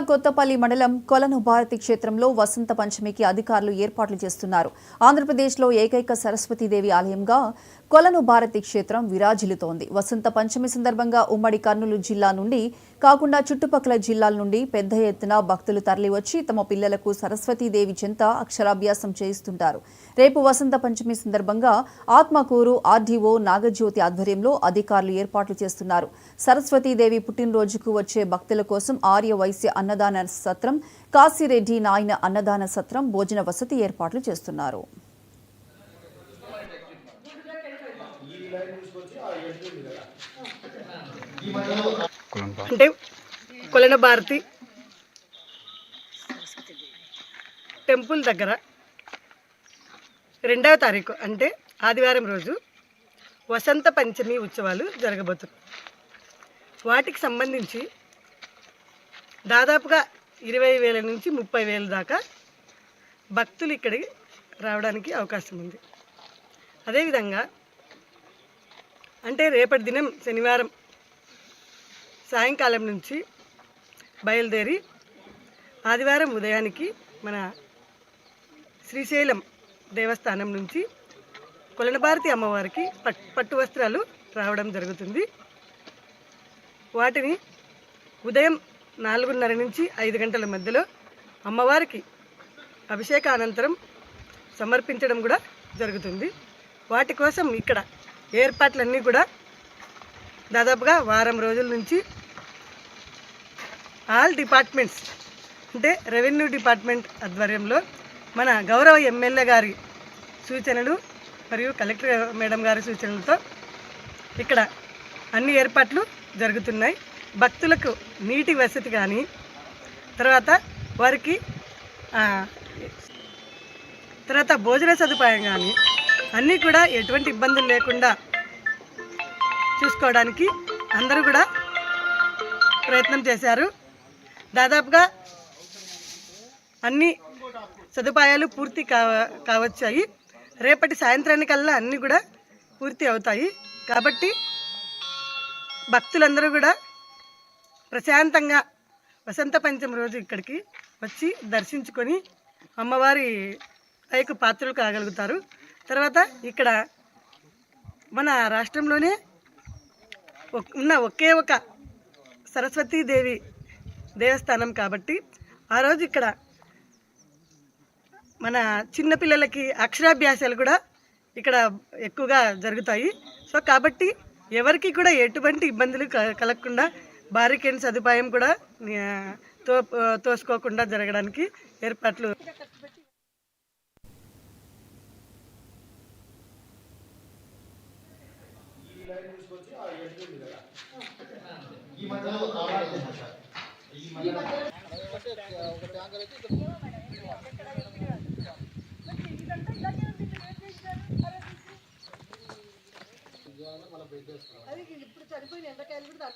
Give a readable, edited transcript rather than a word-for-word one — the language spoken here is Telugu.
కొత్తపల్లి మండలం కొలను భారతి క్షేత్రంలో వసంత పంచమికి అధికారులు ఏర్పాట్లు చేస్తున్నారు. ఆంధ్రప్రదేశ్లో ఏకైక సరస్వతీదేవి ఆలయంగా కొలను భారతి క్షేత్రం విరాజిల్లుతోంది. వసంత పంచమి సందర్భంగా ఉమ్మడి కర్నూలు జిల్లా నుండి కాకుండా చుట్టుపక్కల జిల్లాల నుండి పెద్ద ఎత్తున భక్తులు తరలివచ్చి తమ పిల్లలకు సరస్వతీదేవి చెంత అక్షరాభ్యాసం చేయిస్తుంటారు. రేపు వసంత పంచమి సందర్భంగా ఆత్మకూరు ఆర్డీఓ నాగజ్యోతి ఆధ్వర్యంలో అధికారులు ఏర్పాట్లు చేస్తున్నారు. సరస్వతీదేవి పుట్టినరోజుకు వచ్చే భక్తుల కోసం ఆర్య వైశ్య అన్నదాన సత్రం, కాశీరెడ్డి నాయన అన్నదాన సత్రం, భోజన వసతి ఏర్పాట్లు చేస్తున్నారు. అంటే కొలన భారతి టెంపుల్ దగ్గర 2వ తారీఖు అంటే ఆదివారం రోజు వసంత పంచమి ఉత్సవాలు జరగబోతున్నాయి. వాటికి సంబంధించి దాదాపుగా 20,000 నుంచి 30,000 దాకా భక్తులు ఇక్కడికి రావడానికి అవకాశం ఉంది. అదేవిధంగా అంటే రేపటి దినం శనివారం సాయంకాలం నుంచి బయలుదేరి ఆదివారం ఉదయానికి మన శ్రీశైలం దేవస్థానం నుంచి కొలనభారతి అమ్మవారికి పట్టు వస్త్రాలు రావడం జరుగుతుంది. వాటిని ఉదయం 4:30 నుంచి 5 గంటల మధ్యలో అమ్మవారికి అభిషేకానంతరం సమర్పించడం కూడా జరుగుతుంది. వాటి కోసం ఇక్కడ ఏర్పాట్లన్నీ కూడా దాదాపుగా వారం రోజుల నుంచి ఆల్ డిపార్ట్మెంట్స్ అంటే రెవెన్యూ డిపార్ట్మెంట్ ఆధ్వర్యంలో మన గౌరవ ఎమ్మెల్యే గారి సూచనలు మరియు కలెక్టర్ మేడం గారి సూచనలతో ఇక్కడ అన్ని ఏర్పాట్లు జరుగుతున్నాయి. భక్తులకు నీటి వసతి కానీ తర్వాత వారికి తర్వాత భోజన సదుపాయం కానీ అన్నీ కూడా ఎటువంటి ఇబ్బందులు లేకుండా చూసుకోవడానికి అందరూ కూడా ప్రయత్నం చేశారు. దాదాపుగా అన్ని సదుపాయాలు పూర్తి కావచ్చాయి. రేపటి సాయంత్రానికల్లా అన్నీ కూడా పూర్తి అవుతాయి. కాబట్టి భక్తులందరూ కూడా ప్రశాంతంగా వసంత పంచమి రోజు ఇక్కడికి వచ్చి దర్శించుకొని అమ్మవారి పైకి పాత్రలు కాగలుగుతారు. తర్వాత ఇక్కడ మన రాష్ట్రంలోనే ఉన్న ఒకే ఒక సరస్వతీదేవి దేవస్థానం కాబట్టి ఆ రోజు ఇక్కడ మన చిన్నపిల్లలకి అక్షరాభ్యాసాలు కూడా ఇక్కడ ఎక్కువగా జరుగుతాయి. సో కాబట్టి ఎవరికి కూడా ఎటువంటి ఇబ్బందులు కలగకుండా బారికేడ్ సదుపాయం కూడా తోసుకోకుండా జరగడానికి ఏర్పాట్లు ఇప్పుడు చనిపోయిన ఎండకాయలు కూడా